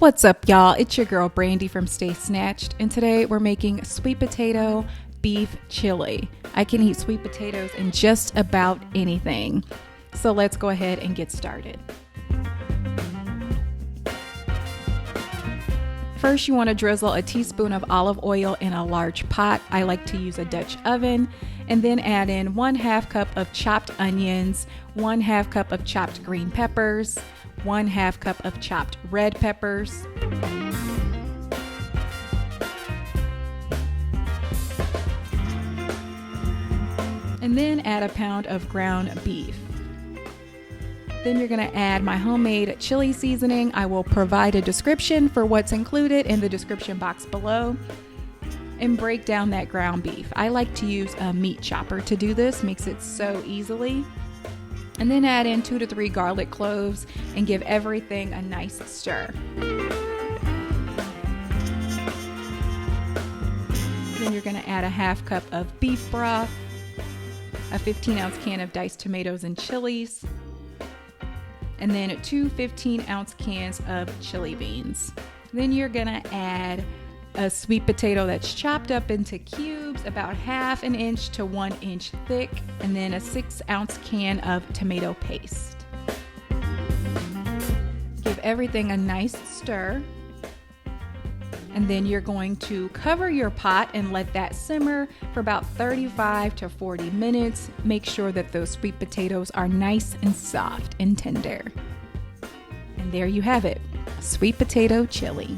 What's up, y'all? It's your girl Brandy from Stay Snatched, and today we're making sweet potato beef chili. I can eat sweet potatoes in just about anything. So let's go ahead and get started. First, you want to drizzle a teaspoon of olive oil in a large pot. I like to use a Dutch oven. And then add in 1/2 cup of chopped onions, 1/2 cup of chopped green peppers, 1/2 cup of chopped red peppers. And then add a pound of ground beef. Then you're going to add my homemade chili seasoning. I will provide a description for what's included in the description box below. And break down that ground beef. I like to use a meat chopper to do this, makes it so easily. And then add in 2 to 3 garlic cloves and give everything a nice stir. Then you're going to add a 1/2 cup of beef broth, a 15-ounce can of diced tomatoes and chilies, and then 2 15-ounce cans of chili beans. Then you're going to add a sweet potato that's chopped up into cubes about 1/2 inch to 1 inch thick, and then a 6-ounce can of tomato paste. Give everything a nice stir, and then you're going to cover your pot and let that simmer for about 35 to 40 minutes. Make sure that those sweet potatoes are nice and soft and tender. And there you have it, sweet potato chili.